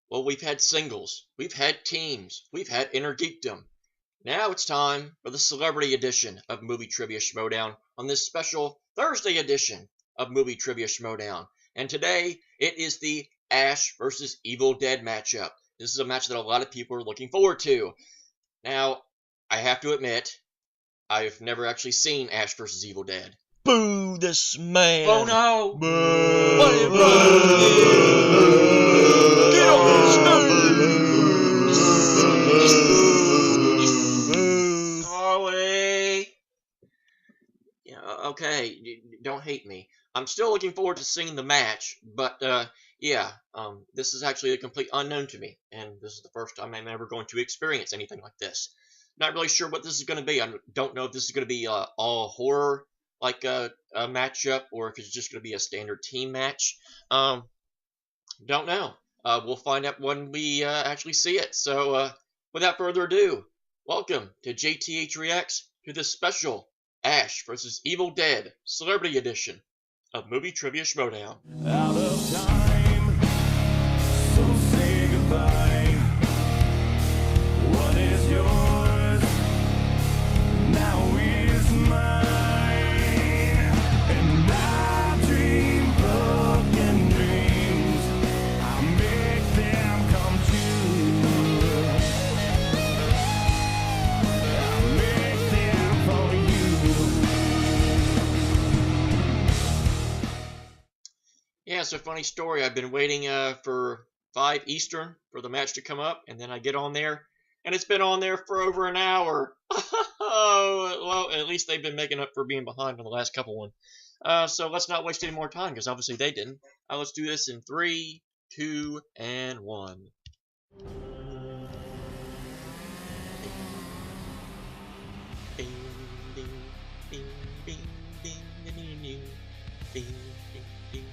Well, we've had singles, we've had teams, we've had Inner Geekdom. Now it's time for the celebrity edition of Movie Trivia Schmoedown on this special Thursday edition of Movie Trivia Schmoedown. And today it is the Ash versus Evil Dead matchup. This is a match that a lot of people are looking forward to. Now, I have to admit, I've never actually seen Ash versus Evil Dead. Boo this man! Oh no! Boo! What have I Get off the stage! Carly! Yeah, okay, don't hate me. I'm still looking forward to seeing the match, but this is actually a complete unknown to me, and this is the first time I'm ever going to experience anything like this. Not really sure what this is going to be. I don't know if this is going to be all horror like a matchup, or if it's just going to be a standard team match. Don't know. We'll find out when we actually see it. So, without further ado, welcome to JTH Reacts to this special Ash vs. Evil Dead Celebrity Edition of Movie Trivia Schmoedown. Out of time, so say goodbye. What is yours now is mine, and I dream broken dreams. I make them come true. I make them for you. Yeah, it's a funny story. I've been waiting for 5 Eastern for the match to come up, and then I get on there, and it's been on there for over an hour. Oh, well, at least they've been making up for being behind on the last couple one. So let's not waste any more time, because obviously they didn't. Let's do this in 3, 2, and 1. Bing, bing, bing, bing, bing, bing, bing, bing, bing, bing.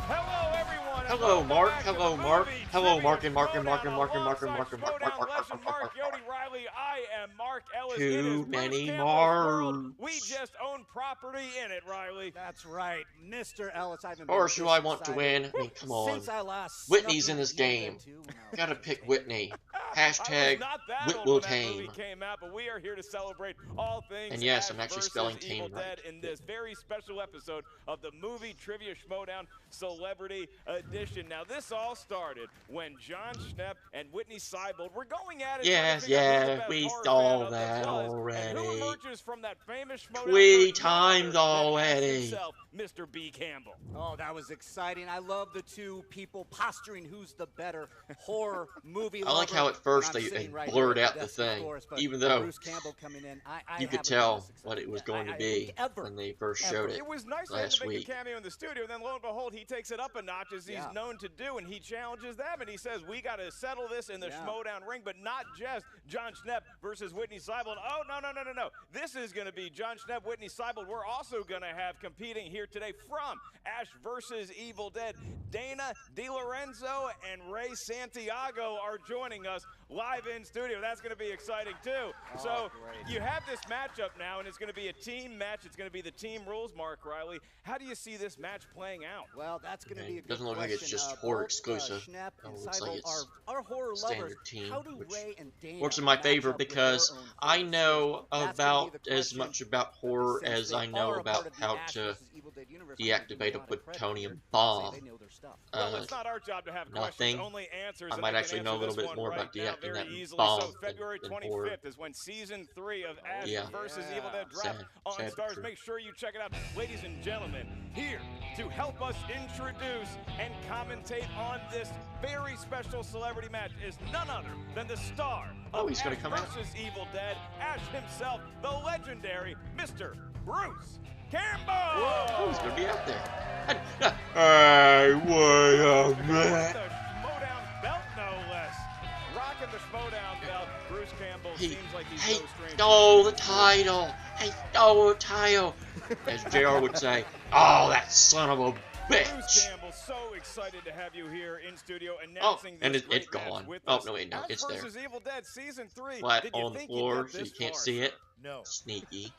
Hello, everyone. Hello, Mark. Hello, Mark. Hello, Mark and Mark. Jody Riley. I am Mark Ellis. Too many Marks. We Marks. just own property in it, Riley. That's right, Mr. Ellis. I haven't Or been who this I want to excited win. I mean, come on. since I last Whitney's snuck in this into Evil game. Dead 2 when I was Gotta 15. pick Whitney. I Hashtag was not that Whit old will when that movie tame. came out, but we are here to celebrate all things And yes, Ash I'm actually versus spelling Evil tame right. Dead in this very special episode of the Movie Trivia Schmoedown Celebrity Edition. Now, this all started when John Schnepp and Whitney Seibold were going at it. Yes, trying to figure out who's the yeah, best we horror saw fan of the that buzz. And who already. emerges from that famous Schmoedown 3 curtain? None other times than Ash already. himself, Mr. B. Campbell. Oh, that was exciting. I love the two people posturing who's the better horror movie I like lover. how at first And I'm they sitting right blurred here at out the desk, of thing, course, but even though Bruce Campbell coming in, I you could haven't been tell this what it was excited. going to I be think ever. when they first showed it It was nice for him last to make week. a cameo in the studio, and then lo and behold, he takes it up a notch as he's known to do, and he challenges them, and he says, we got to settle this in the Schmoedown ring, but not just John Schnepp versus Whitney Seibold. Oh, no. This is going to be John Schnepp, Whitney Seibold. We're also going to have competing here today from Ash versus Evil Dead. Dana DiLorenzo and Ray Santiago are joining us live in studio. That's going to be exciting, too. So you have this matchup now, and it's going to be a team match. It's going to be the team rules, Mark Riley. How do you see this match playing out? Well, that's going to be a good Doesn't look like it's question. just horror Both, exclusive. Schnepp and It looks like Seibold it's are horror standard lovers. team, How do which Ray and Dana works in my match favor up with because their own I horror know skills? That's gonna be about the as question, much about but horror since as they I know are a about part of the how Ash to versus Evil Dead universe, I'm gonna give deactivate a them lot of credit plutonium here. bomb. Say they know their stuff. Well, it's not our job to have questions, Nothing. only answers. I and might they can actually know a answer little this bit one more right about now deactivating very that easily. bomb So February than horror. 25th is when season 3 of Ash Yeah. versus Evil Dead drops Sad. on Sad Stars. truth. Make sure you check it out. Ladies and gentlemen, here to help us introduce and commentate on this very special celebrity match is none other than the star Oh, of he's gonna Ash come out. versus Evil Dead, Ash himself, the legendary Mr. Bruce Campbell. Oh, he's gonna be out there. Hey, wait a With minute. the Schmoedown belt, no less. Rocking the Schmoedown belt. Bruce Campbell seems like he's He no stranger. stole the title. He stole the title. As JR would say, oh, that son of a Bruce bitch. Campbell, so excited to have you here in studio Oh, announcing and this it's great match gone. with Oh, us. no, wait, no, Ash it's there. versus Evil Dead Season 3. Flat Did you on the think you'd floor get so you this can't far, see it. sir? No. Sneaky.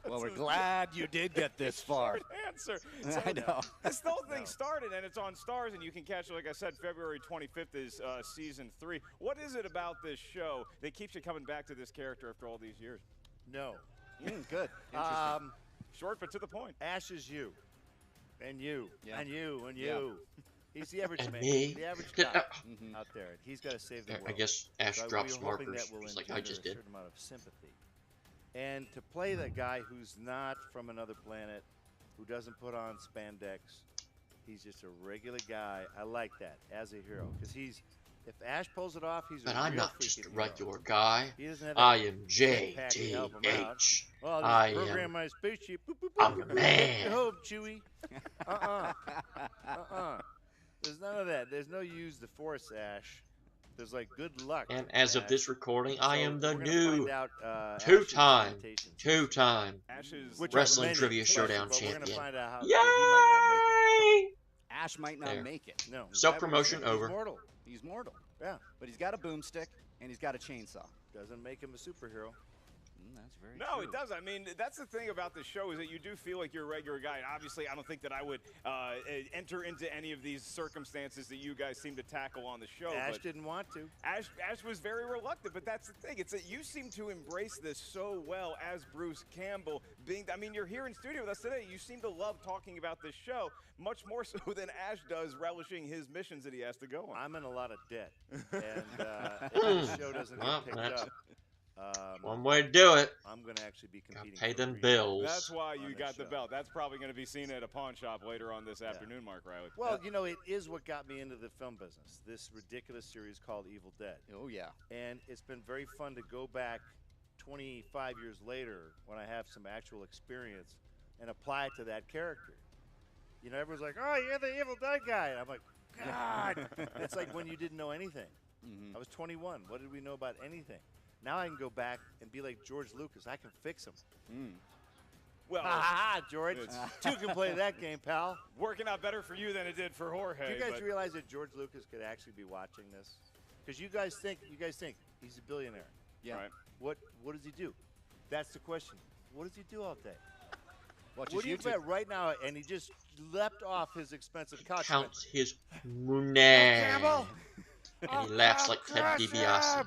Well, we're glad you did get this far. Short answer. So I know. this whole thing started, and it's on Stars, and you can catch it, like I said, February 25th is season 3. What is it about this show that keeps you coming back to this character after all these years? No. Good. Short, but to the point. Ash is you. And you. Yeah. And you. And Yeah. you. He's the average And man. me. The average guy Mhm. out there. He's got to save the world. I guess Ash So drops we're hoping markers, that will just like I engender just a did. certain amount of sympathy. And to play that guy who's not from another planet, who doesn't put on spandex, he's just a regular guy. I like that as a hero because if Ash pulls it off, he's But a I'm real not just a freaking regular hero. guy. He doesn't have I that am pack to help him out. JTH. Well, I just program am my spaceship. Boop, boop, a boop. man. Get home, Chewie. There's none of that. There's no use the Force, Ash. There's like good luck. And as of Ash. this recording, I So am the we're gonna new find out, Ash's two-time limitations. Ash's Which are Wrestling many, Trivia but Showdown we're gonna champion. find out how Yay! Ash might not There. make it. he might not make it. No. Self-promotion He's over. mortal. He's mortal. Yeah. But he's got a boomstick and he's got a chainsaw. Doesn't make him a superhero. That's very No, true. it does. I mean, that's the thing about the show is that you do feel like you're a regular guy. And obviously, I don't think that I would enter into any of these circumstances that you guys seem to tackle on the show. Ash but didn't want to. Ash was very reluctant, but that's the thing. It's that you seem to embrace this so well as Bruce Campbell. I mean, you're here in studio with us today. You seem to love talking about this show much more so than Ash does relishing his missions that he has to go on. I'm in a lot of debt. And if the show doesn't Well, get picked that's up, one way to do it. I'm going to actually be Gotta competing. pay for them real. bills. That's why on you this got the show. belt. That's probably going to be seen at a pawn shop later on this afternoon, Mark Riley. Well, you know, it is what got me into the film business. This ridiculous series called Evil Dead. Oh, yeah. And it's been very fun to go back 25 years later when I have some actual experience and apply it to that character. You know, everyone's like, oh, you're the Evil Dead guy. And I'm like, God. It's like when you didn't know anything. I was 21. What did we know about anything? Now I can go back and be like George Lucas. I can fix him. Well, Ha ha ha, George. It's- Two can play that game, pal. working out better for you than it did for Jorge. Do you guys but- realize that George Lucas could actually be watching this? Because you guys think he's a billionaire. Yeah. Right. What does he do? That's the question. What does he do all day? Watches What do you YouTube. bet right now? And he just leapt off his expensive couch. Counts his and went, money. Campbell! And he laughs like Ted crush DiBiase. him!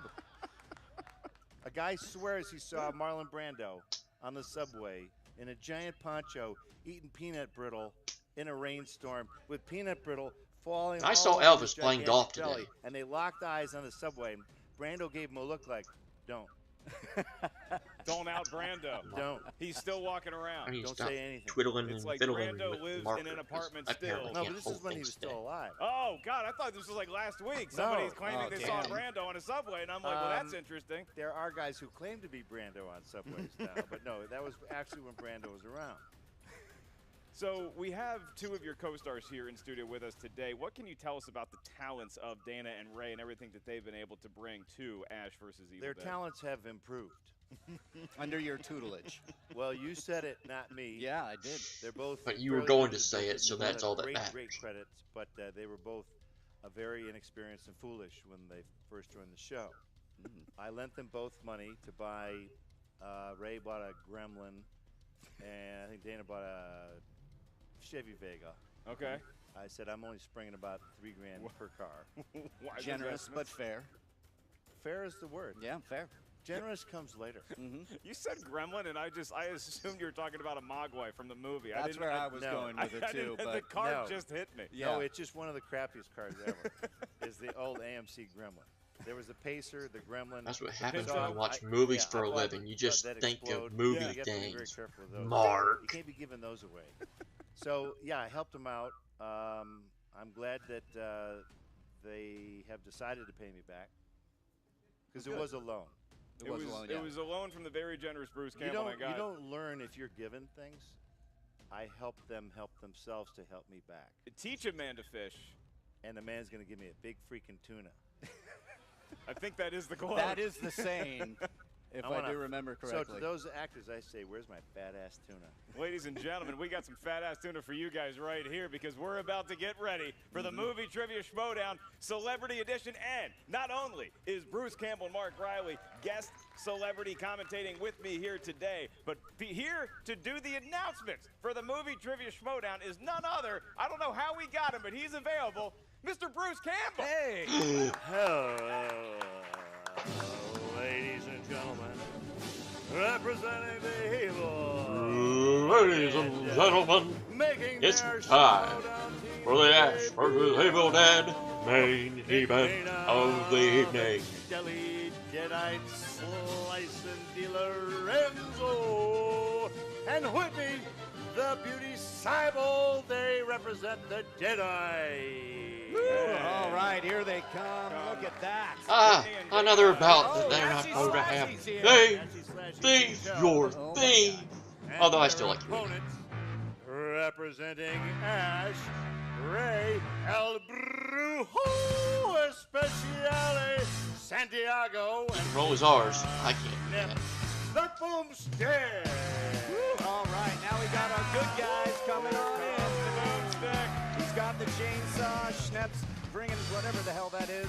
A guy swears he saw Marlon Brando on the subway in a giant poncho eating peanut brittle in a rainstorm with peanut brittle falling. I all saw over his Elvis playing gigantic golf belly. today. And they locked eyes on the subway. And Brando gave him a look like, don't. Don't out Brando. Don't. He's still walking I around. need to Don't stop say anything. twiddling It's and like fiddling Brando with the lives marker, in an 'cause apartment I still. apparently No, but can't this hold is when he things was still steady. alive. Oh, God, I thought this was like last week. Somebody's claiming Oh, they saw damn. Brando on a subway, and I'm like, well, that's Um, interesting. There are guys who claim to be Brando on subways now, but no, that was actually when Brando was around. So we have two of your co-stars here in studio with us today. What can you tell us about the talents of Dana and Ray and everything that they've been able to bring to Ash versus Evil Their Dead? talents have improved. Under your tutelage. Well, you said it, not me. Yeah, I did. They're both. But you were fairly going new to say it, business so and that's all that great, matters. Great credits, but they were both very inexperienced and foolish when they first joined the show. I lent them both money to buy. Ray bought a Gremlin, and I think Dana bought a Chevy Vega. Okay. I said I'm only springing about $3 grand per car. Wise Generous but investments. fair. Fair is the word. Yeah, fair. Generous comes later. You said Gremlin, and I assumed you were talking about a Mogwai from the movie. That's where I was no. going with it too. The But card no. just hit me. Yeah. No, it's just one of the crappiest cars ever. Is the old AMC Gremlin. There was the Pacer, the Gremlin. That's what happens So when you I- watch I- movies yeah, for I a bought living. You just that think explode. of movie You have to be very things. careful with those. Mark. You can't be giving those away. So yeah, I helped them out. I'm glad that they have decided to pay me back because it Good. was a loan. It was alone, yeah. It was a loan from the very generous Bruce You Campbell. don't, and I got you don't learn if you're given things. I help them help themselves to help me back. Teach a man to fish. And the man's going to give me a big freaking tuna. I think that is the quote. that is the saying. if I wanna- I do remember So correctly. to those actors, I say, where's my fat ass tuna? Ladies and gentlemen, we got some fat-ass tuna for you guys right here because we're about to get ready for the Movie Trivia Schmoedown Celebrity Edition. And not only is Bruce Campbell and Mark Riley guest celebrity commentating with me here today, but here to do the announcements for the Movie Trivia Schmoedown is none other, I don't know how we got him, but he's available, Mr. Bruce Campbell. Hey! Hello, ladies and gentlemen, representing the evil. Ladies and gentlemen, Making it's their time Schmoedown team for the Ash vs. Evil Dead main Nick event Dana, of the evening. Deli, Deadite, Slice, and DiLorenzo, and Whitney, the beauty cyborg. They represent the Deadite. All right, here they come. Look at that. Ah, another bout that Oh, they're not Ashy going to have. Slashy's here. Hey, Ashy Slashy thief, Hotel. your Oh my thief. And Although I their still like you. opponents, representing Ash, Ray, El Brujo Especiale, Santiago, He and can roll his R's. I can't do Nip, that. the Boomstick. All right, now we got our good guys coming on in. He's got the chainsaw. Schnepp's bringing whatever the hell that is.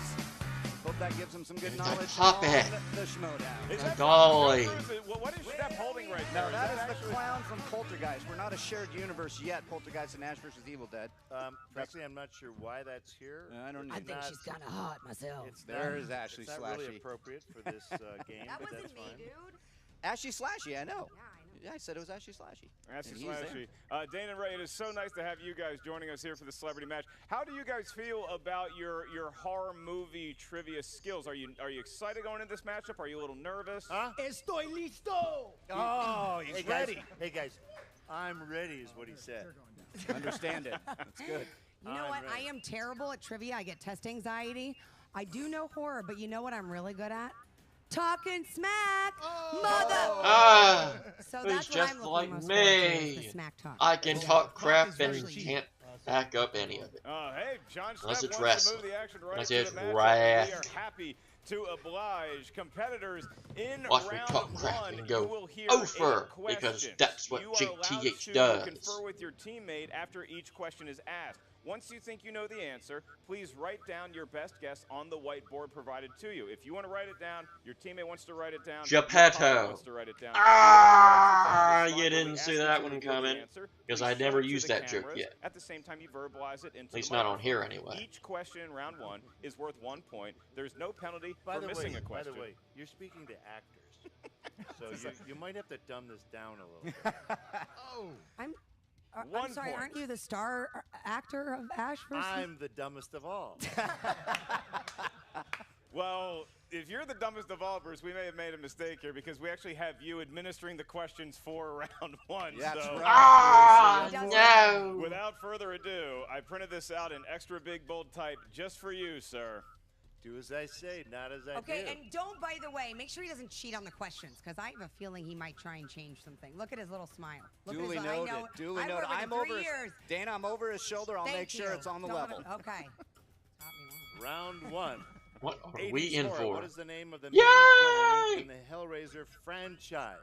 Hope that gives him some good It's a knowledge puppet. on the Schmoedown. Is that Golly. what is Steph holding right Now there? that is actually- the clown from Poltergeist. We're not a shared universe yet, Poltergeist and Ash vs. Evil Dead. Frankly, I'm not sure why that's here. I don't It's know. I think not- she's kind of hot myself. It's There not- is Ashley It's not really Slashy. appropriate for this game, That but that's wasn't me, fine. dude. Ashy Slashy, I know. Yeah, I know. Yeah, I said it was Ashy Slashy. Ashley And he's there. Slashy. Dana and Ray, it is so nice to have you guys joining us here for the celebrity match. How do you guys feel about your horror movie trivia skills? Are you excited going into this matchup? Are you a little nervous? Huh? Estoy listo. Oh, he's Hey guys, ready. hey guys, I'm ready is what he said. Understand it. That's good. You know I'm what? I ready. am terrible at trivia. I get test anxiety. I do know horror, but you know what I'm really good at? Talking smack, mother. Ah, So who's that's what just I'm looking like most forward to, is the me. smack talk. I can talk crap and can't back up any of it. Hey, John Unless Schnepp it's wants to wrestling. move the action right Unless into it's the matchup. wrath. We are happy to oblige competitors in Watch me round talk crap one. and go you will hear over, a because question. that's what You are allowed JTH to does. confer with your teammate after each question is asked. Once you think you know the answer, please write down your best guess on the whiteboard provided to you. If you want to write it down, your teammate wants to write it down, your Geppetto. partner wants to write it down. Ah, It's fine, you but we didn't ask see you that to one reveal the coming, answer. 'cause Please I show never it to used the that joke cameras. yet. At the same time, you verbalize it into At least the not on microphone. here anyway. Each question in round one is worth 1 point. There's no penalty By for the missing way, a question. you're speaking to actors, so you might have to dumb this down a little bit. I'm 1 sorry, point. aren't you the star actor of Ash vs. I'm the dumbest of all. Well, if you're the dumbest of all, Bruce, we may have made a mistake here because we actually have you administering the questions for round one. Yeah, that's so right. Ah, He does no. without further ado, I printed this out in extra big bold type just for you, sir. Do as I say, not as I Okay, do. and don't, by the way, make sure he doesn't cheat on the questions, because I have a feeling he might try and change something. Look at his little smile. Look Duly at his, noted. I know, Duly I've noted. worked with I'm him 3 over. years. Dana, I'm over his shoulder. I'll Thank make sure you. it's on the No, level. Okay. Taught me well. Round one. What are 80s we in horror. for? What is the name of the Yay! main villain in the Hellraiser franchise?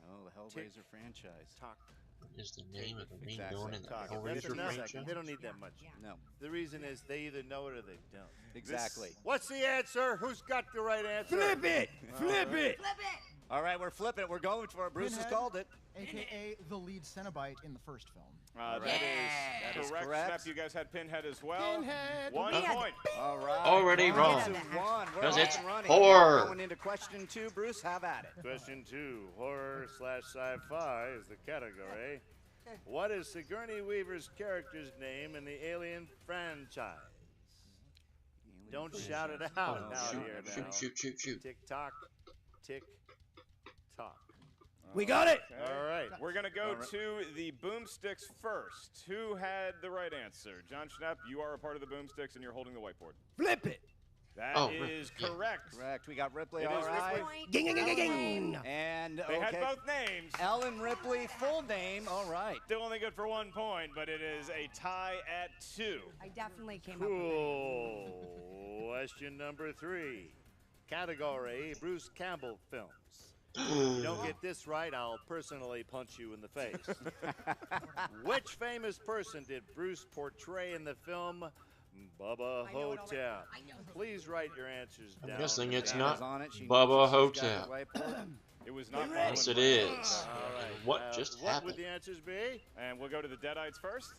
Oh, the Hellraiser franchise. Talk. What is the name of the main Exactly. villain in the Talk. Hellraiser That's enough. franchise? They don't need that much. Yeah. No, The reason is they either know it or they don't. exactly. What's the answer? Who's got the right answer? Flip it! Flip it! Flip it! All right, we're flipping it. We're going for it. Bruce has Pinhead. called it. AKA the lead Cenobite in the first film. That That is is correct. correct. Snap, you guys had Pinhead as well. Pinhead. 1 Pinhead. point. All right. Already One wrong. to one. We're 'Cause off it's and running. horror. Going into question 2. Bruce, have at it. Question 2, horror/sci-fi is the category. What is Sigourney Weaver's character's name in the Alien franchise? Don't shout it out Oh, out shoot, here now. shoot. Tick tock, tick tock. We got it. All right. We're going to go All right. to the boomsticks first. Who had the right answer? John Schnepp, you are a part of the boomsticks and you're holding the whiteboard. Flip it. That Oh, is yeah. correct. Correct. We got Ripley. It All is right. Ripley. Point. Ging, ging, ging, ging. And They had okay. both names. Ellen Ripley, full name. All right. Still only good for 1 point, but it is a tie at 2. I definitely came up with it. Cool. Question number 3. Category, Bruce Campbell films. If you don't get this right, I'll personally punch you in the face. Which famous person did Bruce portray in the film Bubba Ho-Town? Please write your answers down. I'm guessing it's Anna's not on it. She Bubba knows she's got Ho-Town. the whiteboard. It was not Yes, it Marlon Brando. is. All right. What just What happened? would the answers be? And we'll go to the Deadites first.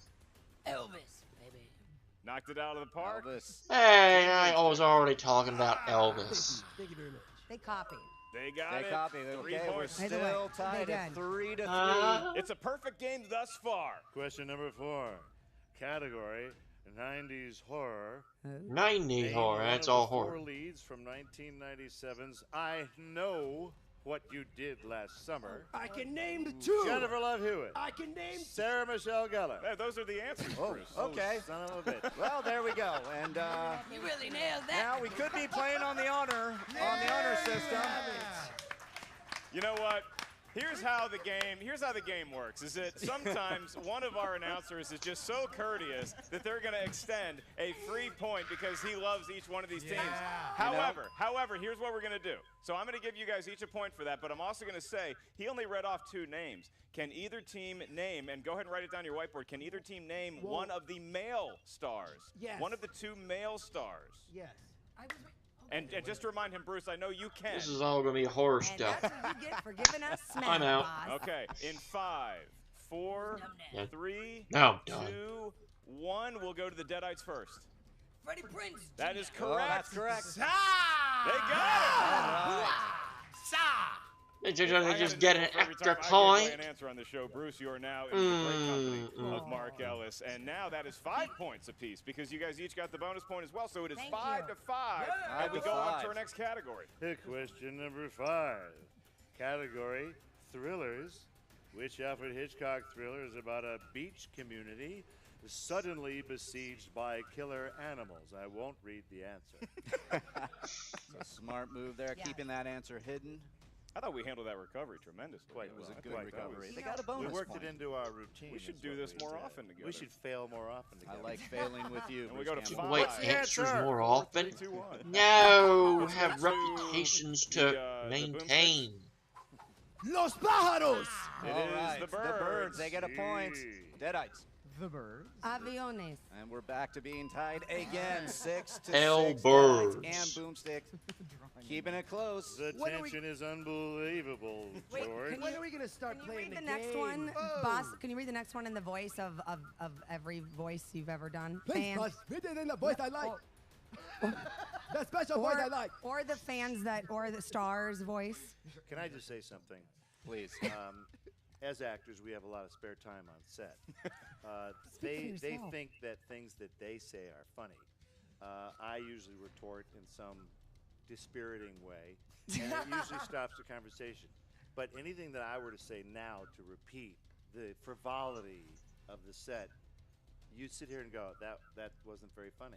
Elvis, baby. Knocked it out of the park. Elvis. Hey, I was already talking about Elvis. Thank you very much. They copied. They got They it. copied. 3 Okay, we're points. By the way, still tied they at did. 3-3. It's a perfect game thus far. Question number 4. Category, 90s horror. 90 Name horror, one that's of all the 4 horror. leads from 1997's I Know What You Did Last Summer. I can name the 2. Jennifer Love Hewitt. I can name. Sarah Michelle Gellar. Hey, those are the answers, Oh, Bruce. okay. Son of a bitch. Well, there we go. And You really nailed that. now we could be playing on the honor system. You know what? Here's how the game works. Is that sometimes one of our announcers is just so courteous that they're going to extend a free point because he loves each one of these teams. However, here's what we're going to do. So I'm going to give you guys each a point for that, but I'm also going to say he only read off 2 names. Can either team name, and go ahead and write it down on your whiteboard, can either team name one of the male stars? Yes. One of the 2 male stars. Yes. And just to remind him, Bruce, I know you can. This is all gonna be horror And stuff. that's what you get for giving us smack, I'm out. boss. Okay, in 5, 4, Yeah. 3, Now I'm done. 2, 1, we'll go to the Deadites first. Freddie Prinze. That is Oh, correct. that's correct. They got it. They I just gotta get do an it for every extra time I give away point. an answer on the show. Bruce, you are now in the great company of Mm. Mark Ellis, and now that is 5 points apiece because you guys each got the bonus point as well. So it is Thank 5 you. to 5, Yeah. and we go on 5. to our next category. Question number 5. Category, thrillers. Which Alfred Hitchcock thriller is about a beach community suddenly besieged by killer animals? I won't read the answer. So smart move there, Yeah. keeping that answer hidden. I thought we handled that recovery tremendously. Quite It was well. a good Quite well. recovery. You They know, got a bonus We worked point. it into our routine. We should is do what this we more did. often together. We should fail more often I together. like failing with you. And we Bruce go to Campbell. 5. Wait, What's the answers answer? more 4, often? 3, 2, 1. No, Let's have go to reputations the, to the maintain. Los pájaros. It All is right, the birds. They get a point. Gee. Deadites. The birds. Aviones. And we're back to being tied again, 6-6. Hell Deadites birds. and Boomstick keeping it close. The When are we- tension is unbelievable, Wait, George. can When are we gonna start Can you playing read the the next game? one, Oh. boss? Can you read the next one in the voice of every voice you've ever done? Please, Fans? boss. Read it in the voice I like. Or, That special voice I like. or the fans or the stars voice. Can I just say something? Please. As actors, we have a lot of spare time on set. Speak for They yourself. think that things that they say are funny. I usually retort in some dispiriting way, and it usually stops the conversation. But anything that I were to say now to repeat the frivolity of the set, you'd sit here and go, that wasn't very funny.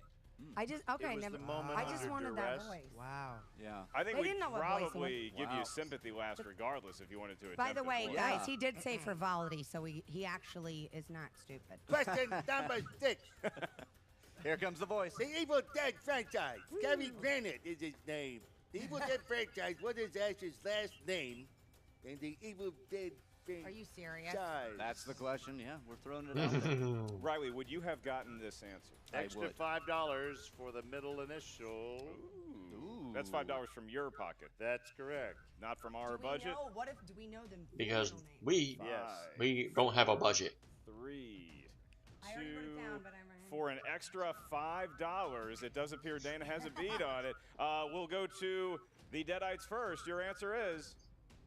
I just It was never. the moment I just under wanted duress. that voice. Wow. Yeah. I think They we'd didn't know what voice it probably give Wow. you sympathy last regardless if you wanted to attempt By the it way, for us. Yeah. guys, he did say frivolity, so he actually is not stupid. Question number 6. Here comes the voice. The Evil Dead franchise. Gary Granite is his name. The Evil Dead franchise, what is Ash's last name? And the Evil Dead franchise. Are you serious? That's the question. Yeah, we're throwing it out there. Riley, would you have gotten this answer? I Extra would. $5 for the middle initial. Ooh. That's $5 from your pocket, That's correct. not from our Do we budget. know- what if do we know them? Because middle name? we Yes. don't have a budget. 3, I already wrote it 2, down, but I'm for an extra $5. It does appear Dana has a beat on it. We'll go to the Deadites first. Your answer is?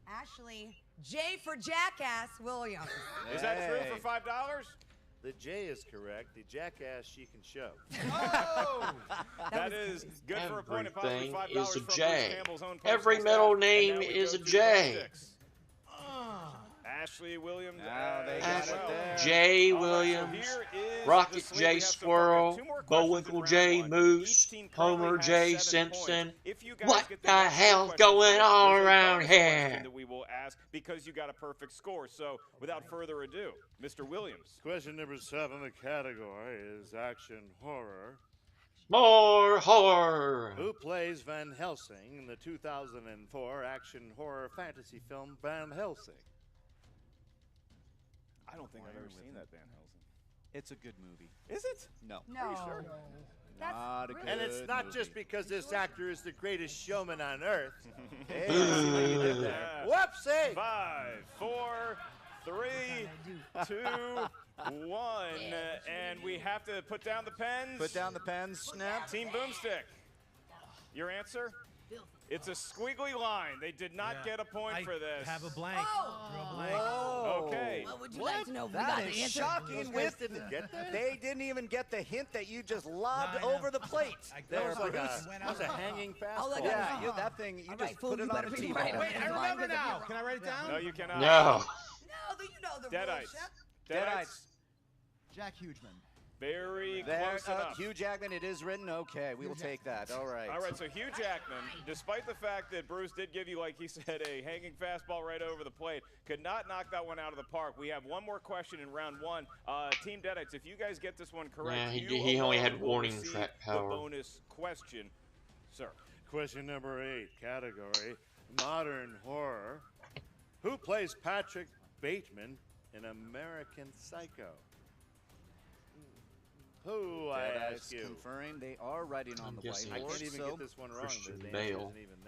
Ashley J for Jackass Williams. Is that true Hey. for $5? The J is correct. The jackass she can show. That was is good for a point and possibly Everything $5 is a from Bruce J. Campbell's own Every personal middle staff. And name now we is go a to J. Six. Ashley Williams. Now they got it there. J. All right, so Williams, here is Rocket the slate J. we have so far. We Squirrel, have 2 more questions in Bullwinkle round J. 1. Moose, Each team currently Homer has J. 7 points. Simpson. If you guys What get the next 2 hell's questions going right, on there's a around bonus here? question that we will ask because you got a perfect score. So without further ado, Mr. Williams. Question number 7, the category is action horror. More horror. Who plays Van Helsing in the 2004 action horror fantasy film Van Helsing? I don't think I've ever seen that Van Helsing. It's a good movie. Is it? No. No. Sure. Not a good And it's not movie. just because this actor is the greatest showman on earth. Hey, I see what you did there. Whoopsie! 5, 4, 3, 2, 1, and we have to put down the pens. Put down the pens, Snap. Team Boomstick. Your answer? It's a squiggly line. They did not get a point for this. Have a blank. Drew a blank. Whoa. Okay. What would you like to know if we That got is the answer? shocking. Those With guys didn't get that? they didn't even get the hint that you just lobbed I know. over the plate. That There, was like Bruce. that was a hanging All I fastball. got Yeah, is- you, that thing, you All just right, fool, put you it on better the be tee. right. Wait, I Mine remember because if now. you're Can I write it down? No, you cannot. No. No, you know the Deadites. rules, Chef. Deadites. Jack Hugeman. Very There, close enough. Hugh Jackman, it is written. Okay, we will take that. All right. All right, so Hugh Jackman, despite the fact that Bruce did give you, like he said, a hanging fastball right over the plate, could not knock that one out of the park. We have one more question in round one. Team Deadites, if you guys get this one correct, Yeah, you he only alone had will warning receive track the power. bonus question, sir. Question number 8, category modern horror. Who plays Patrick Bateman in American Psycho? Who, I Deadites ask you? conferring. They are writing on I'm the guessing I whiteboard. can't even so get this one wrong. Christian The Bale. answer isn't even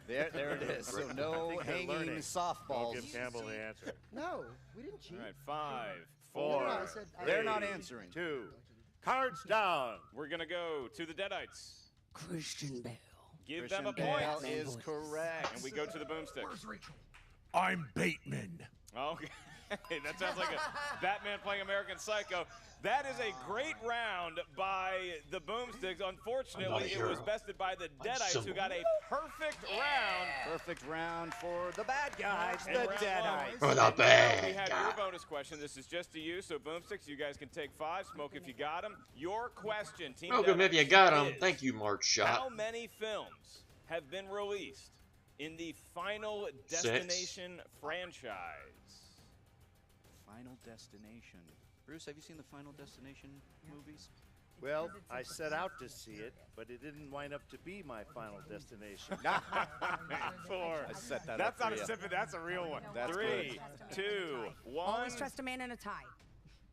there. there it is. So no I think they're hanging learning. Don't softballs. give Campbell the answer. No, we didn't cheat. All right, 5, Four. 4. I said- They're not Three, answering. 2. Cards down. We're going to go to the Deadites. Christian Bale. Give Christian them a point. Bale is correct. And we go to the Boomstick. I'm Bateman. Okay. That sounds like a Batman playing American Psycho. That is a great round by the Boomsticks. I'm not Unfortunately, a it hero. was bested by the Deadites, who someone. got a perfect round. Perfect round for the bad guys, in the round one. Deadites. For the And now bad we have guy. your bonus question. This is just to you, so Boomsticks, you guys can take 5. Smoke if you got them. Your question, Team Welcome if Deadites, you got him. is, Thank you, Mark how Shot. many films have been released in the Final Destination franchise? Final Destination. Bruce, have you seen the Final Destination movies? Well, I set out to see it, but it didn't wind up to be my final destination. 4. I set that That's up not for a you. snippet. That's a real one. That's 3, 2, 1. Always trust a man in a tie.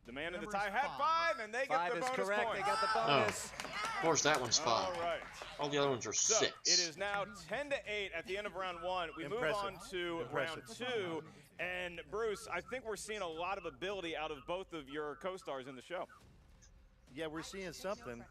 The man in the Number tie is had 5, and they get 5 the is bonus correct. point. They got the bonus. Of course, that one's 5. All right. All the other ones are So 6. it is now 10-8 at the end of round 1. We Impressive. move on to round Impressive. 2. And Bruce, I think we're seeing a lot of ability out of both of your co-stars in the show. Yeah, we're seeing something.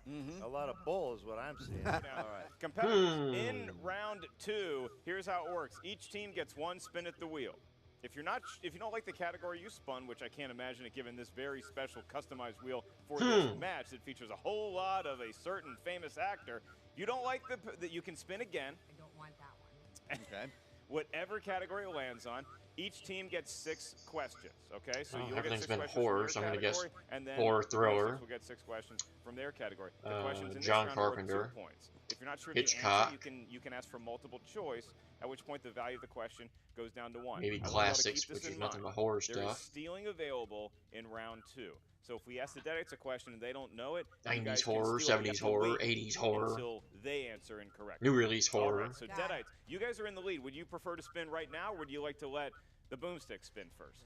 A lot of bull is what I'm seeing. All All right. right. Competitors, in round 2, here's how it works. Each team gets 1 spin at the wheel. If you don't like the category you spun, which I can't imagine it given this very special customized wheel for this match that features a whole lot of a certain famous actor, you don't like that you can spin again. I don't want that one. Okay. Whatever category it lands on, each team gets 6 questions. Okay, so Oh, you'll get everything's 6 been questions horror, from your so I'm gonna guess category, and then horror the thriller. Boomsticks will get 6 questions from their category. The questions in this John round are worth Carpenter. 2 points. If you're not sure Hitchcock. the answer, you can ask for multiple choice, at which point the value of the question goes down to 1. Maybe I want y'all to classics, keep this which in is nothing mind. but horror There is stuff. stealing available in round 2. So if we ask the Deadites a question and they don't know it, you 90s guys can horror, steal it. You 70s have to horror, wait 80s horror. until they answer incorrectly. New release All horror. right, so Got it. Deadites, you guys are in the lead. Would you prefer to spin right now, or would you like to let the Boomstick spin first?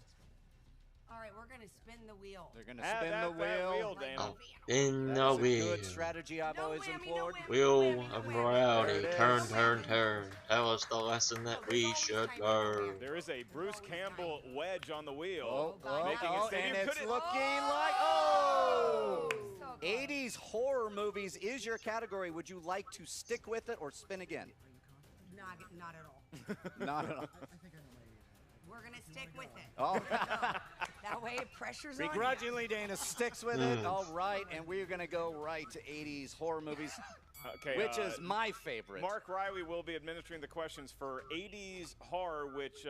All right, we're going to spin the wheel. They're going to Have spin that the wheel. Dana. Oh, in That the is a wheel. good strategy I've No always whammy, no employed. whammy. Wheel of morality. There it Turn, is. turn, turn. Tell us the lesson that we should learn. There is a Bruce Campbell wedge on the wheel. God. Making a stand. and You it's couldn't- looking like, oh! So good. 80s horror movies is your category. Would you like to stick with it or spin again? Not at all. Not at all. I think I know my We're going to stick with it. Oh. That way, pressure's on you. Begrudgingly, Dana sticks with it. All right, and we're going to go right to 80s horror movies, Okay, which is my favorite. Mark Riley will be administering the questions for 80s horror, which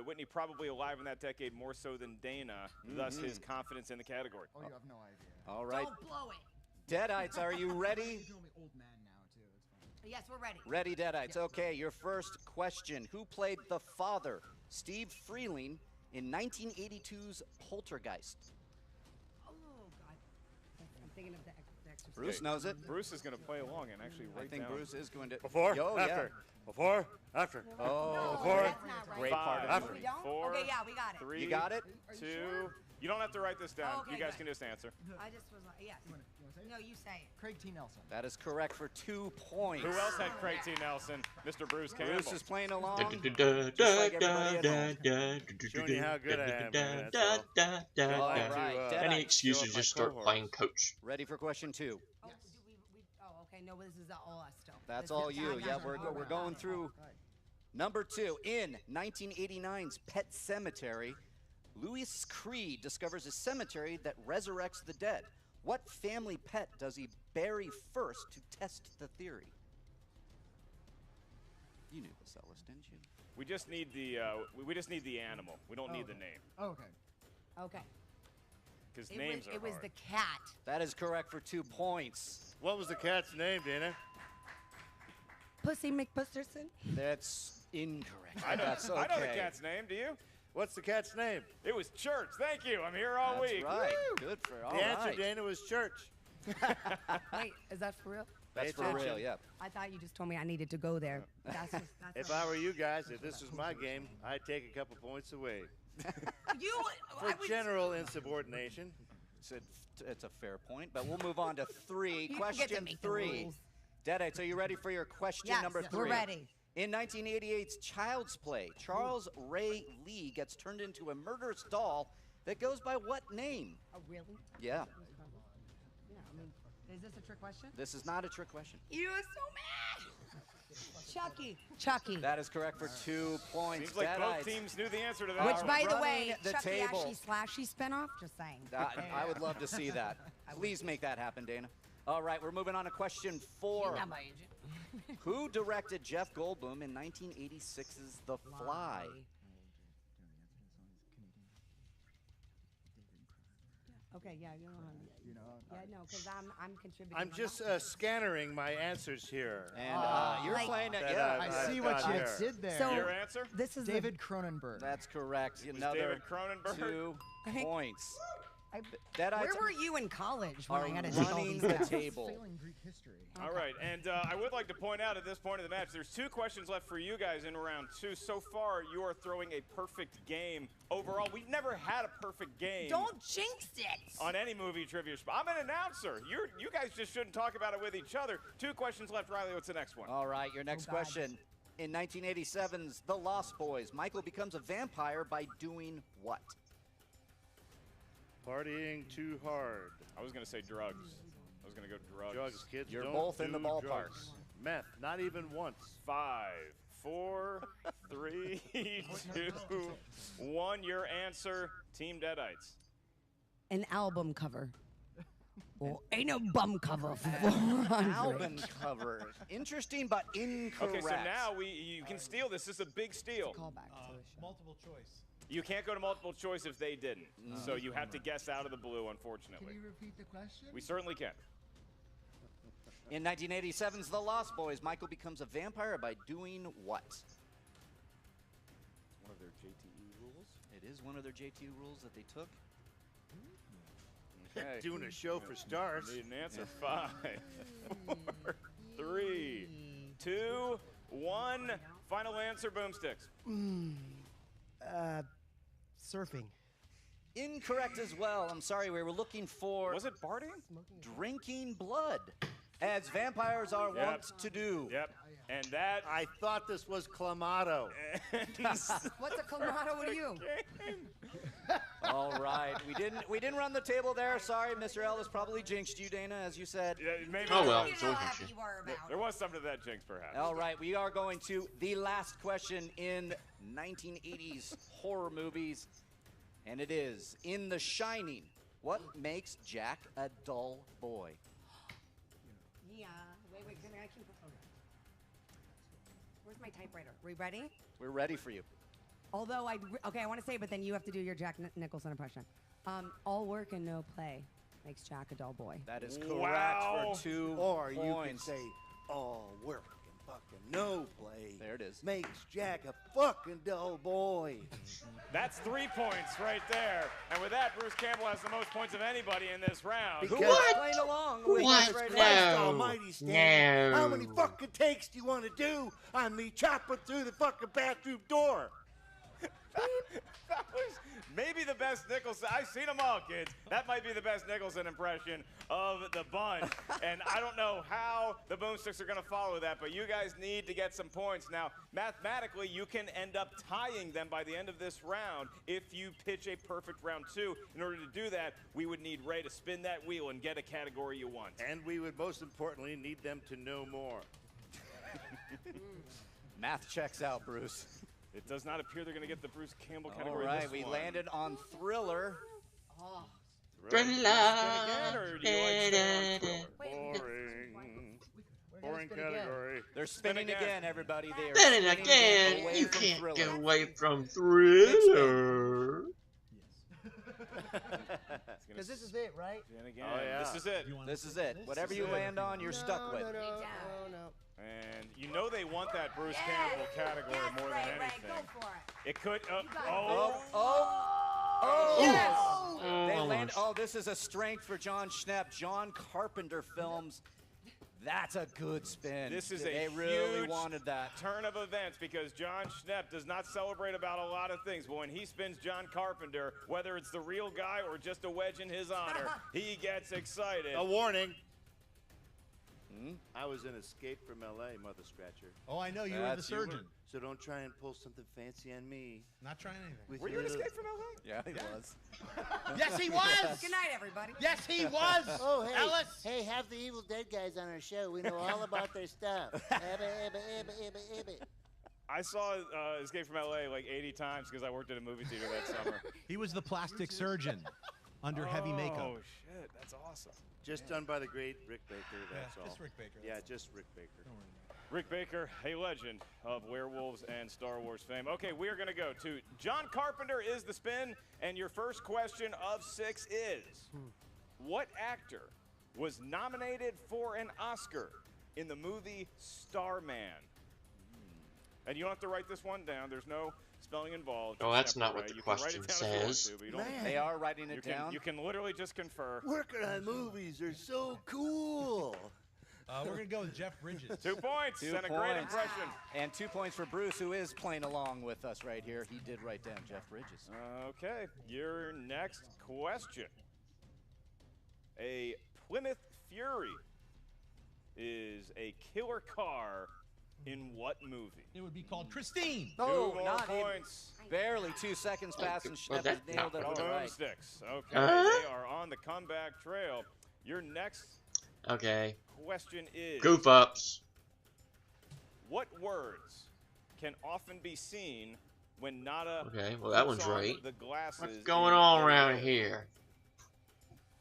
Whitney probably alive in that decade more so than Dana, thus his confidence in the category. Oh, you have no idea. All right. Don't blow it. Deadites, are you ready? You can call me old man now, too. It's fine. Yes, we're ready. Ready, Deadites. Okay, your first question. Who played the father, Steve Freeling, in 1982's Poltergeist? Oh, God. thinking of the extra. Bruce knows it. Bruce is going to play along and actually I write think down. Bruce is going to. Before, Yo, after. Before, after. Oh, Before. That's not right. Great part of After. We don't? Four, Okay, yeah, we got it. 3, You got it? 2. You don't have to write this down. Okay, you guys good. can just answer. I just was like, yes. You want to say it? No, you say it. Craig T. Nelson. That is correct for 2 points. Who else had Craig T. Nelson? Mr. Bruce Campbell. Bruce is playing along. Da, Just da, da, like da, everybody at home. da, Showing you how good I am, man, da, that's all. da, da, All da. right, to, Any Deadeye. excuse show to up my just start cohorts. playing coach. Ready for question 2. Oh, oh, okay. No, this is all us still. That's This all is- you. I got Yeah, you. we're going through number 2. In 1989's Pet Cemetery, Louis Creed discovers a cemetery that resurrects the dead. What family pet does he bury first to test the theory? You knew this, Ellis, didn't you? We just need the we just need the animal. We don't need the name Oh, okay. Okay. because It names was, are it was hard. the cat. That is correct for 2 points. What was the cat's name, Dana? Pussy McBusterson. That's incorrect. I know, That's okay. I know the cat's name. Do you? What's the cat's name? It was Church. Thank you. I'm here all That's week. right. Woo! Good for all The answer, right. Dana, was church. Wait, is that for real? That's for attention. real, yeah. I thought you just told me I needed to go there. That's If I were you guys, if this was my game, I'd take a couple points away. you For I would- general insubordination. It's a fair point, but we'll move on to 3. You don't get to Question make the 3. rules. Deadite, are you ready for your question Yes, number 3? we're ready. In 1988's Child's Play, Charles Ray Lee gets turned into a murderous doll that goes by what name? Oh, really? Yeah, Yeah, I mean, is this a trick question? this is not a trick question. You are so mad. Chucky. Chucky. That is correct for 2 points. Seems like both Deadites, teams knew the answer to that. Which, are by the running way, the Chucky table. Ashley Slashy spinoff. Just saying. I would love to see that. Please make that happen, Dana. All right, we're moving on to question 4. Not my agent. Who directed Jeff Goldblum in 1986's The Fly? Okay, yeah, you know. You know. Yeah, no, because I'm contributing. I'm my just knowledge. scannering my answers here. And you're Like- playing it. That Yeah, I've- I see what got you here. did there. So- Your answer? This is David Cronenberg. that's correct. Was Another David Cronenberg? 2 points. I, Deadites where were you in college when are I had to take all running these the tests? table. Failing Greek history. All right, and I would like to point out at this point of the match, there's 2 questions left for you guys in round 2. So far, you are throwing a perfect game. Overall, we've never had a perfect game Don't jinx it. on any movie trivia. I'm an announcer. You guys just shouldn't talk about it with each other. 2 questions left, Riley. What's the next one? All right, your next God. question. In 1987's The Lost Boys, Michael becomes a vampire by doing what? Partying too hard. I was going to say drugs. I was going to go drugs. Drugs, kids. You're don't both in the do ballpark. drugs. Meth, not even once. 5, 4, 3, 2, 1. Your answer, Team Deadites. An album cover. Well, ain't no bum cover for 400. Album cover. Interesting, but incorrect. Okay, so now you can steal this. This is a big steal. Call back to the show. Multiple choice. You can't go to multiple choice if they didn't. So you have to guess out of the blue, unfortunately. Can you repeat the question? We certainly can. In 1987's The Lost Boys, Michael becomes a vampire by doing what? One of their JTE rules. It is one of their JT rules that they took. Okay. Doing a show for stars. Need an answer. 5, 4, 3, 2, 1. Final answer, boomsticks. Surfing. Incorrect as well. I'm sorry, we were looking for Was it Barty? drinking blood, as vampires are Yep. wont to do. Yep. And that. I thought this was Clamato. What's a Colorado with you? All right, we didn't run the table there. Sorry, Mr. Ellis probably jinxed you, Dana, as you said. Yeah, maybe Oh, well. You it's know always how an happy issue. you were about there it. was something to that jinx, perhaps. All right, we are going to the last question in 1980s horror movies, and it is in The Shining. What makes Jack a dull boy? Yeah. Wait. Can I keep? Okay. Where's my typewriter? We ready? We're ready for you. Although I want to say, but then you have to do your Jack Nicholson impression. All work and no play makes Jack a dull boy. That is correct Wow. for 2 Or you can points. say, all work and fucking no play. There it is. Makes Jack a fucking dull boy. That's 3 points right there. And with that, Bruce Campbell has the most points of anybody in this round. Because Playing along with What? us right No. now. Christ almighty, Stan. No. How many fucking takes do you want to do on me chopping through the fucking bathroom door? That was maybe the best Nicholson. I've seen them all, kids. That might be the best Nicholson impression of the bunch. And I don't know how the Boomsticks are going to follow that, but you guys need to get some points. Now, mathematically, you can end up tying them by the end of this round if you pitch a perfect round 2. In order to do that, we would need Ray to spin that wheel and get a category you want. And we would most importantly need them to know more. Math checks out, Bruce. It does not appear they're going to get the Bruce Campbell All category. right, this we one. landed on Thriller. Spin again, or do you like staying on Thriller? Boring. Boring category. They're spinning again, everybody. They are Then spinning again, away you from can't Thriller. get away from Thriller. Because this is it, right? Spin again. Oh, yeah. This is it. This is it. Whatever you land on, you're stuck with. No. And you know they want that Bruce Campbell category more than anything. It could. Yes! Oh, They land. almost. Oh, this is a strength for John Schnepp. John Carpenter Films. That's a good spin. This is They a really huge wanted that. turn of events because John Schnepp does not celebrate about a lot of things, but when he spins John Carpenter, whether it's the real guy or just a wedge in his honor, he gets excited. A warning. I was in Escape from L.A., Mother Scratcher. Oh, I know you were the That's you. surgeon. So don't try and pull something fancy on me. Not trying anything. With Were you your in little- Escape from LA? Yeah, he was. Yes, he was. Good night, everybody. Yes, he was. Oh, hey. Ellis. Hey, have the Evil Dead guys on our show. We know all about their stuff. I saw Escape from LA like 80 times because I worked at a movie theater that summer. He was the plastic surgeon under heavy makeup. Oh, shit. That's awesome. Just done by the great Rick Baker, that's Yeah, all. just Rick Baker, Yeah, that's just Rick Baker. Rick Baker, a legend of werewolves and Star Wars fame. Okay, we are going to go to John Carpenter is the spin, and your first question of 6 is, what actor was nominated for an Oscar in the movie Starman? And you don't have to write this one down. There's no spelling involved. Oh, that's not what Separate. the You can write question it down if you want says. to, but you don't- Man. They are writing You it can, down. you can literally just confer. Working on movies are so cool. We're gonna go with Jeff Bridges. 2 points 2 and a great points. impression. And 2 points for Bruce, who is playing along with us right here. He did write down Jeff Bridges. Okay, your next question. A Plymouth Fury is a killer car in what movie? It would be called Christine. Two more not even- points. Barely 2 seconds passed, and Well, Schnepp has that's nailed not it what all right. Boomsticks. Okay, Huh? they are on the comeback trail. Your next Okay. question is, Goof ups. what words can often be seen when Nada Okay, well, that puts one's on right. the glasses What's in going on Little around Red? here?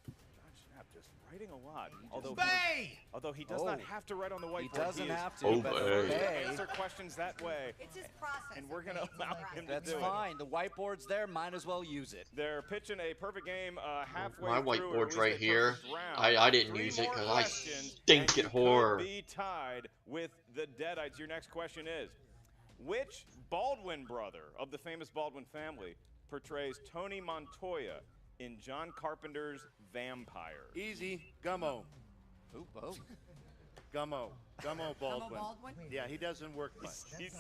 John Schnapp just writing a lot. Although Bay. he does not have to write on the whiteboard. He doesn't is have to, Oh, but Bay. hey, answer questions that way. It's his process. And we're gonna okay? It's allow his him to process. that's do it. fine. The whiteboard's there. Might as well use it. They're pitching a perfect game halfway My through, or at whiteboard's least right a here. perfect round. I didn't 3 use it more 'cause I questions, stink and at you could horror. be tied with the Deadites. Your next question is, which Baldwin brother of the famous Baldwin family portrays Tony Montoya in John Carpenter's Vampire? Easy. Gummo. Oh. Gummo. Gummo Baldwin. Baldwin? Yeah, he doesn't work much. He's,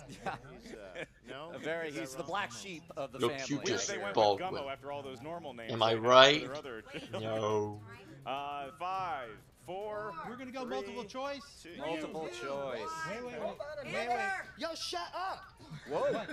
No? He's the black sheep of the Look, family. you wish just they went Baldwin. with Gummo after all those normal names. Am I they have for right? their other- No. 5, 4. We're gonna go 3, multiple choice. 2. Multiple choice. Wait. Yo, shut up. Whoa.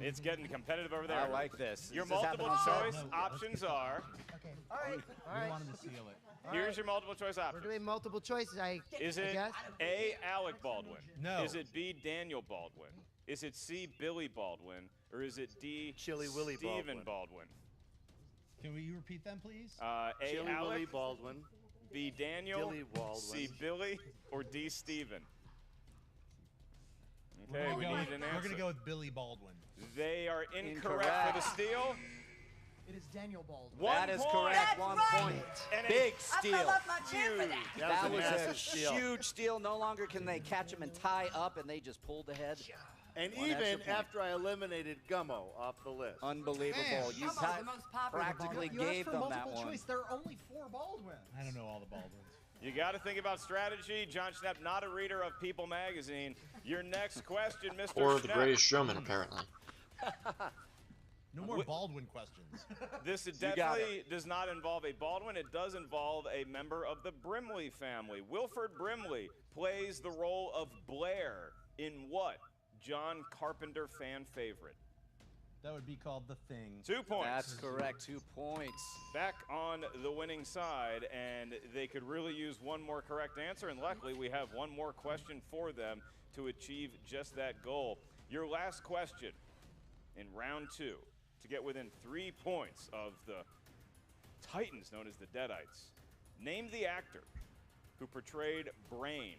It's getting competitive over there. I like this. Your Does this happen multiple on set? choice options are. Okay. All right. We wanted to seal it. Here's your multiple choice We're options. doing multiple choices. Is I it guess. A. Alec Baldwin? No. Is it B. Daniel Baldwin? Is it C. Billy Baldwin? Or is it D. Chili Willy Stephen Baldwin. Baldwin? Can we repeat them, please? A. Chili Willy Alec, Baldwin. B. Daniel, Billy Baldwin. C. Billy, or D. Stephen? We're Okay, gonna we go need with- an We're answer. gonna go with Billy Baldwin. They are incorrect for the steal. It is Daniel Baldwin. That is correct. That's 1 right. point. And a Big I steal. fell off my chair for that. That was a massive steal. huge steal. No longer can they catch him and tie up, and they just pulled ahead. And One even extra point. after I eliminated Gummo off the list. Unbelievable. Man. You Gummo's the most popular practically Baldwin. You gave asked for them that multiple one. choice. There are only 4 Baldwins. I don't know all the Baldwins. You got to think about strategy. John Schnepp, not a reader of People magazine. Your next question, Mr. Or the Schnepp. Greatest Showman, apparently. No more Baldwin questions. This got definitely does not involve a Baldwin. It does involve a member of the Brimley family. Wilford Brimley plays the role of Blair in what John Carpenter fan favorite? That would be called The Thing. 2 points. That's correct. 2 points. Back on the winning side, and they could really use one more correct answer, and luckily we have one more question for them to achieve just that goal. Your last question in round 2 to get within 3 points of the Titans known as the Deadites. Name the actor who portrayed Brain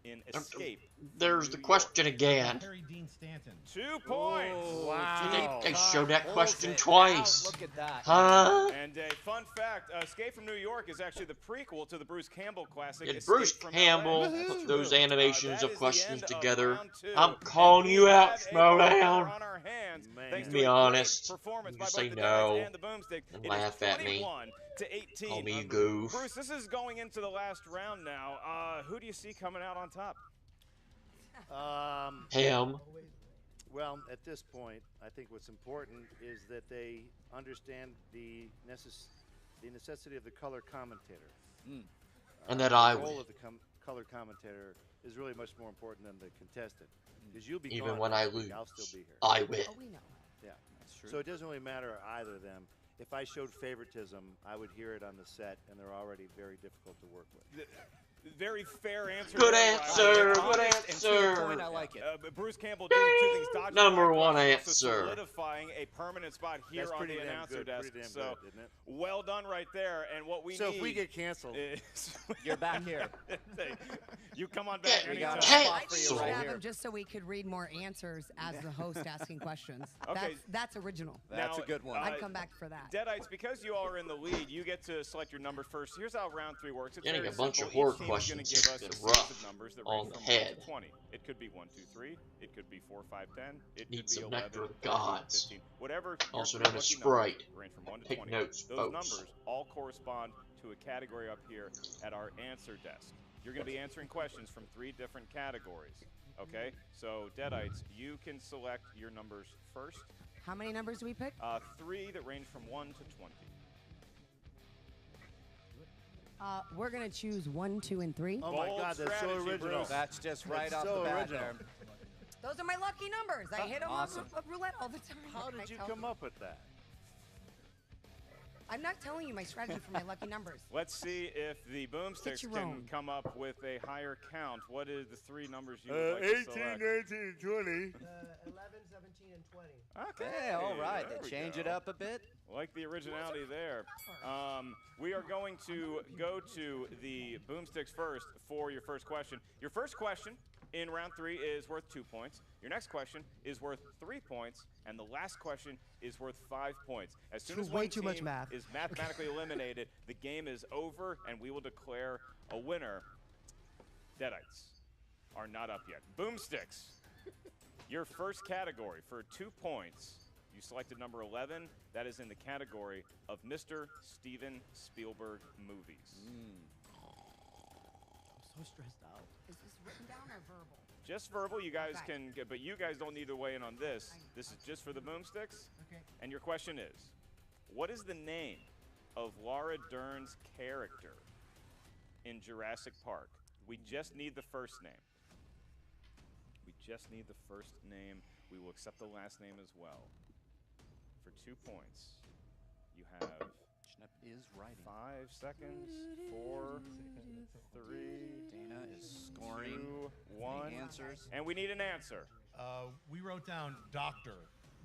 in Escape. There's the question again. Harry Dean Stanton. 2 points. Wow. They showed that Pulls question it twice. out. Look at that. Huh? And a fun fact, Escape from New York is actually the prequel to the Bruce Campbell classic. Did Escape Bruce from Campbell LA. put those animations That of is the questions end of together? round 2. I'm calling And you we out, have a winner Schmoedown. on our hands, Man. thanks to Be a great honest. performance You by say both the no Deadites and the Boomstick. and It is laugh at me. 21 to 18. Call me a goof. Bruce, this is going into the last round now. Who do you see coming out on top? Him. Well, at this point, I think what's important is that they understand the necessity of the color commentator. And that I The role win. of the color commentator is really much more important than the contestant. Because you'll be Even gone when I next week, lose, I'll still be here. I win. Oh, we know. Yeah. That's true. So it doesn't really matter either of them. If I showed favoritism, I would hear it on the set, and they're already very difficult to work with. Very fair answer. Good there, answer. Ryan. Good Honest and to the point, answer. I like it. But Bruce Campbell doing 2 things. Dodging Number my one question, also answer. Solidifying a permanent spot here That's on pretty the damn announcer good. desk. Pretty damn So good, isn't it? well done right there. And what we So need if we get canceled, is You're back here. you come on back Yeah, We got a anytime. spot for you Cancel. right Have here. him just so we could read more answers as the host asking questions. Okay. That's original. That's Now, a good one. I'd come back for that. Deadites, because you all are in the lead, you get to select your number first. Here's how round 3 works. It's Getting very a bunch simple. of horror Each team is gonna questions give us is a rough series of numbers that on range the from 1 head. to 20. It could be 1, 2, 3. It could be 4, 5, 10. It Need could be some 11, nectar of 13, gods. 15. Whatever. Also your known as lucky numbers Sprite. range from 1 to Take 20. notes, Those folks. numbers all correspond to a category up here at our answer desk. You're going to be answering questions from 3 different categories. Okay? So, Deadites, you can select your numbers first. How many numbers do we pick? 3 that range from 1 to 20. We're going to choose 1, 2, and 3. oh my Bold God, that's so strategy, original. Bruce. That's just right That's off so the bat original. there. Those are my lucky numbers. I hit them Awesome. on roulette all the time. How I did you tell come them. up with that? I'm not telling you my strategy for my lucky numbers. Let's see if the Boomsticks your can own. come up with a higher count. What is the 3 numbers you would like to 18, select? 19, and 20. 11, 17, and 20. Okay, Hey, all right. there They we change go. it up a bit. Like the originality there. We are going to go to the Boomsticks first for your first question. Your first question in round 3 is worth 2 points. Your next question is worth 3 points, and the last question is worth 5 points. As soon as Way one too much team math. is mathematically eliminated, the game is over, and we will declare a winner. Deadites are not up yet. Boomsticks, your first category for 2 points. You selected number 11. That is in the category of Mr. Steven Spielberg movies. I'm so stressed out. Is this written down or verbal? Just verbal, you guys Okay. can get, but you guys don't need to weigh in on this. This is just for the Boomsticks. Okay. And your question is, what is the name of Laura Dern's character in Jurassic Park? We just need the first name. We just need the first name. We will accept the last name as well. For 2 points, you have Schnepp is writing. 5 seconds, 4, 3, Dana is scoring. 2, 1. Answers. And we need an answer. We wrote down Doctor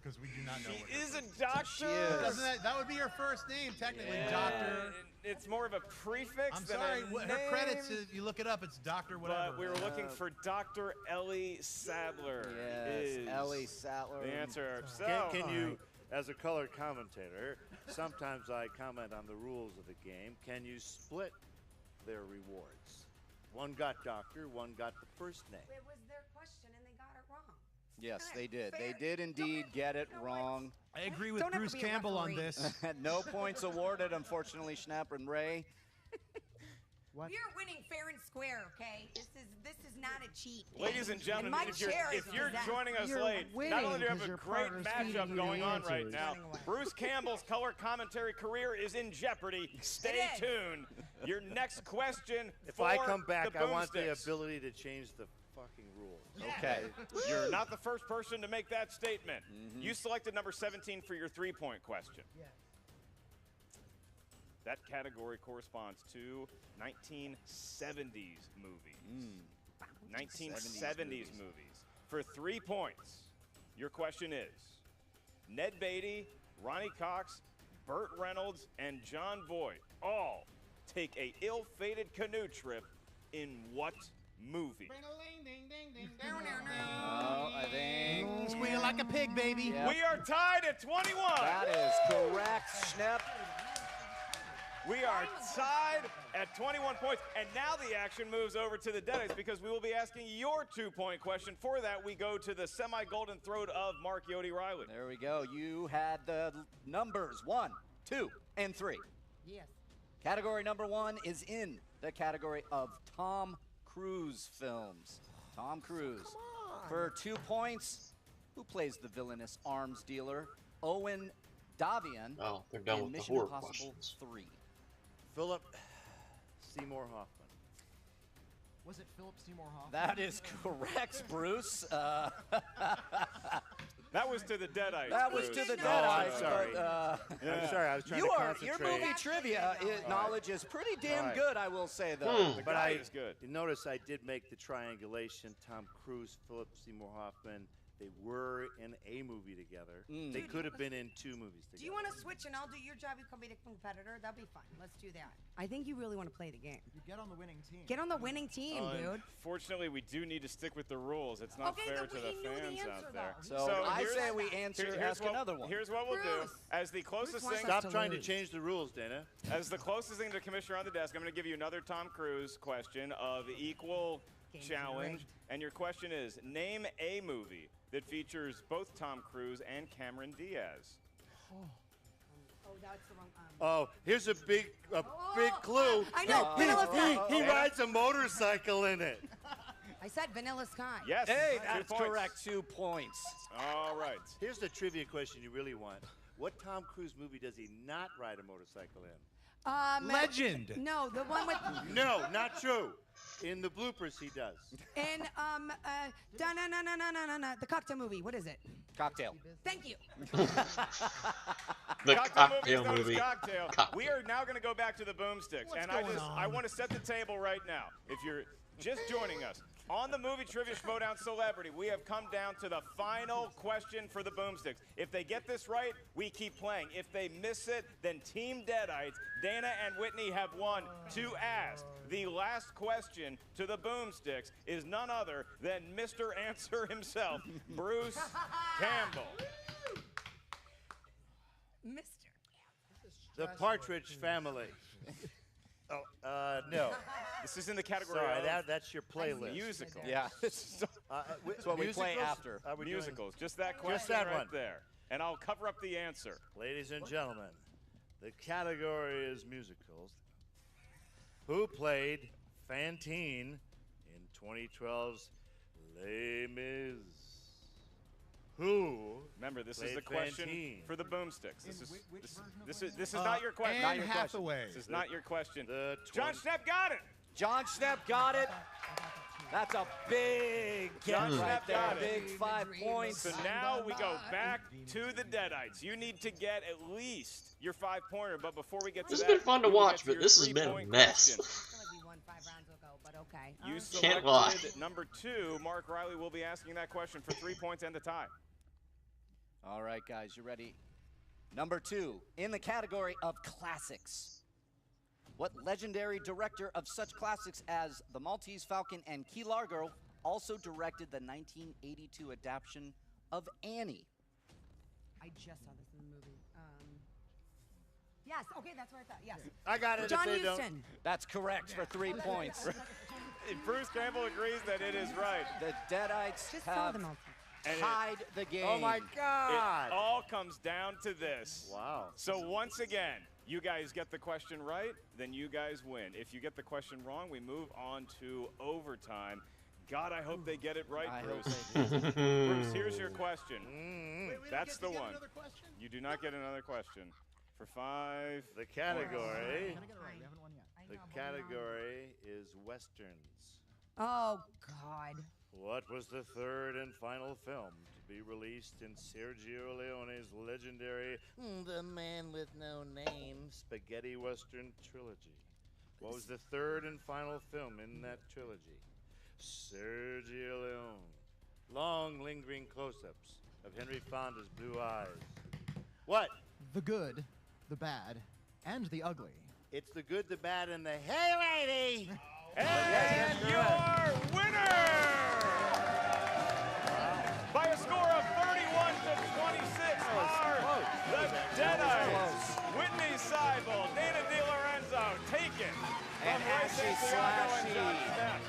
because we do not know. what She her is a first- doctor. That would be her first name, technically, Yeah, Doctor. It's more of a prefix I'm than sorry, a her name, credits. If you look it up, it's Doctor whatever. But we were looking for Dr. Ellie Sadler. Yes, is Ellie Sattler. the answer. So, Can you As a color commentator, sometimes I comment on the rules of the game. Can you split their rewards? One got doctor, one got the first name. It was their question and they got it wrong. Yes, they did. Fair. They did indeed get it wrong. I agree with Don't have to Bruce be a Campbell on referee. this. No points awarded, unfortunately, Schnapp and Ray. What? We are winning fair and square, okay? This is not a cheat. Ladies and gentlemen, my if you're charity is joining us You're late, not winning only do you have 'cause a your great partner's matchup feeding you going the on right answers. now, Running away. Bruce Campbell's color commentary career is in jeopardy. Stay is. tuned. Your next question If for I come back, the I want the Boomsticks. ability to change the fucking rules. Okay. You're not the first person to make that statement. You selected number 17 for your 3-point question. Yeah. That category corresponds to 1970s movies. 1970s movies. For 3 points, your question is, Ned Beatty, Ronnie Cox, Burt Reynolds, and John Voight all take a ill-fated canoe trip in what movie? Oh, I think Squeal like a pig, baby. Yeah. We are tied at 21. that is correct, Schnepp. We are tied at 21 points, and now the action moves over to the Deadites because we will be asking your 2-point question. For that, we go to the semi-golden throat of Mark Yodi Riley. There we go. You had the numbers 1, 2, and 3. Yes. Category number 1 is in the category of Tom Cruise films. Tom Cruise. For 2 points, who plays the villainous arms dealer? Owen Davian Oh, they're done in with the Mission horror Impossible questions. 3. Philip Seymour Hoffman. Was it Philip Seymour Hoffman? That is correct, Bruce. That was to the Deadites. That was Bruce. to the Oh, I'm Deadites. sorry. But, I'm sorry, I was trying to your concentrate. movie trivia knowledge is pretty damn All right. good, I will say, though. The But guy I is good. You notice I did make the triangulation. Tom Cruise, Philip Seymour Hoffman. They were in a movie together. They Dude, could have been in 2 movies together. Do you want to switch and I'll do your job? You can be the competitor. That'd be fun. Let's do that. I think you really want to play the game. You get on the winning team. Get on the winning team, dude. Fortunately, we do need to stick with the rules. It's not Okay, fair then to we the knew the fans answer, out there. though. So I here's- say we answer, ask another one. Here's what we'll do. Bruce. As the closest wants thing, us Stop trying to lose. change the rules, Dana. as the closest thing to Commissioner on the desk, I'm going to give you another Tom Cruise question of equal Game's challenge. rigged. And your question is, name a movie that features both Tom Cruise and Cameron Diaz. Oh, that's the wrong. Oh, here's a big clue. I know. Vanilla Sky. He rides a motorcycle in it. I said Vanilla Sky. Yes. Hey, 2 that's points. correct. 2 points. All right. Here's the trivia question you really want. What Tom Cruise movie does he not ride a motorcycle in? Legend. No, the one with. No, not true. In the bloopers, he does. And the cocktail movie. What is it? Cocktail. Thank you. The Cocktail cocktail known as movie. Cocktail. Cocktail. We are now going to go back to the Boomsticks, What's and going I on? want to set the table right now. If you're just joining us on the movie trivia Schmoedown Celebrity, we have come down to the final question for the Boomsticks. If they get this right, we keep playing. If they miss it, then Team Deadites, Dana and Whitney, have won to ask. The last question to the Boomsticks is none other than Mr. Answer himself, Bruce Campbell. Mr. The Partridge Family. Oh, no. This is in the category Sorry, of that's your playlist. musical. Yeah. That's That's what we play after. Musicals. Just that question that right one. there. And I'll cover up the answer. Ladies and gentlemen, the category is musicals. Who played Fantine in 2012's Les Mis? Who? Remember, this is played the question Fantine? for the Boomsticks. This In is which this, version of this Les is this is Mis? not your question. Not Anne your question. Hathaway. This is not your question. The John Schnepp got it. John Schnepp got it. That's a big get John right Schnepp there. got it. Big 5 points. So now we go back to the Deadites. You need to get at least your 5-pointer, but before we get to This has that, been fun to we will watch, get to but your this has been a 3-point mess. question. I feel like we won 5 rounds ago, but okay. You Can't lie. selected number 2. Mark Riley will be asking that question for 3 points and the tie. All right, guys, you ready? Number 2, in the category of classics. What legendary director of such classics as The Maltese Falcon and Key Largo also directed the 1982 adaptation of Annie? I just saw this in the Yes. Okay, that's what I thought. Yes. I got it. John if they don't. Huston. That's correct for 3 points. Bruce Campbell agrees that it is right. The Deadites Just saw have them all. tied the game. Oh my God! It all comes down to this. Wow. So once again, you guys get the question right, then you guys win. If you get the question wrong, we move on to overtime. God, I hope they get it right, I hope Bruce. they do. Bruce, here's your question. That's the one. Question? You do not get another question. For 5. The category. Gotta get it right. We haven't won yet. I The know, but we're on. category is westerns. Oh God. What was the third and final film to be released in Sergio Leone's legendary The Man with No Name spaghetti western trilogy? What was the third and final film in that trilogy? Sergio Leone. Long lingering close-ups of Henry Fonda's blue eyes. What? The good, the bad, and the ugly. It's the good, the bad, and the hey lady! And your winner! By a score of 31 to 26 are the Deadites. Whitney Seibel, Dana DiLorenzo, taken from And Ray Ashley Santiago and John Slashy. Snap.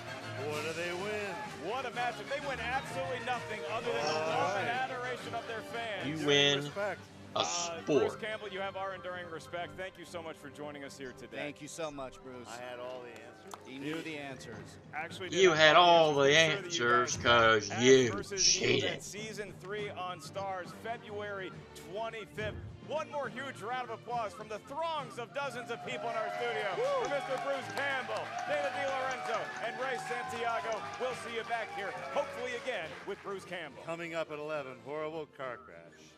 What do they win? What a matchup. They win absolutely nothing other than the love and adoration of their fans. You Enduring win Respect. a Bruce sport. Campbell, you have our enduring respect. Thank you so much for joining us here today. Thank you so much, Bruce. I had all the answers. He knew the answers. Actually, You did had have all the Make sure that you answers guys 'cause Ash you versus cheated. Evil Season 3 on Stars, February 25th. One more huge round of applause from the throngs of dozens of people in our studio for Mr. Bruce Campbell, Dana DiLorenzo, and Ray Santiago. We'll see you back here, hopefully again, with Bruce Campbell. Coming up at 11, horrible car crash.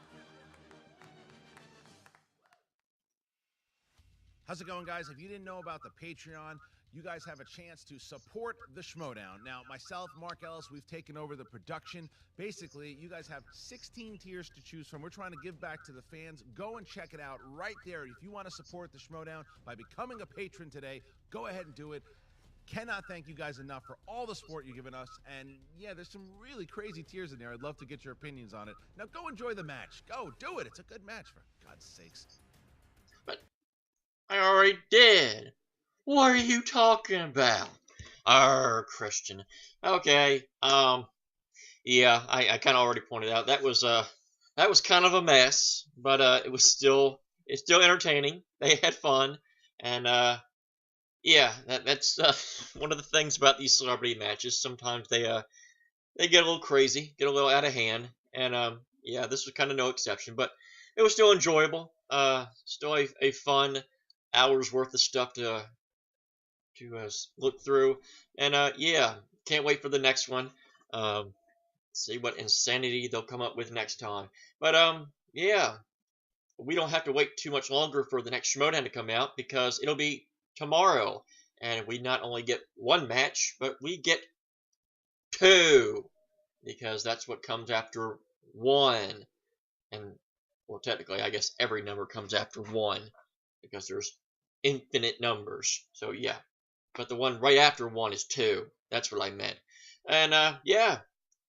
How's it going, guys? If you didn't know about the Patreon, you guys have a chance to support the Schmoedown. Now, myself, Mark Ellis, we've taken over the production. Basically, you guys have 16 tiers to choose from. We're trying to give back to the fans. Go and check it out right there. If you want to support the Schmoedown by becoming a patron today, go ahead and do it. Cannot thank you guys enough for all the support you've given us. And yeah, there's some really crazy tiers in there. I'd love to get your opinions on it. Now, go enjoy the match. Go, do it. It's a good match, for God's sakes. I already did. What are you talking about? Christian. Okay, yeah, I kind of already pointed out that was kind of a mess, but it's still entertaining. They had fun, and yeah, that's one of the things about these celebrity matches. Sometimes they get a little crazy, get a little out of hand, and yeah, this was kind of no exception, but it was still enjoyable. Still a fun hour's worth of stuff to look through, and yeah, can't wait for the next one. See what insanity they'll come up with next time. But yeah, we don't have to wait too much longer for the next Schmoedown to come out, because it'll be tomorrow, and we not only get one match, but we get two, because that's what comes after one, and well, technically, I guess every number comes after one, because there's infinite numbers. So yeah, but the one right after one is two. That's what I meant. And yeah,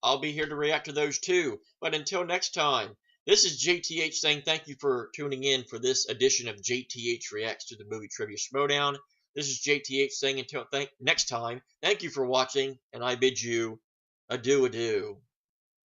I'll be here to react to those too. But until next time, this is JTH saying thank you for tuning in for this edition of JTH Reacts to the Movie Trivia Schmoedown. This is JTH saying until next time, thank you for watching, and I bid you adieu.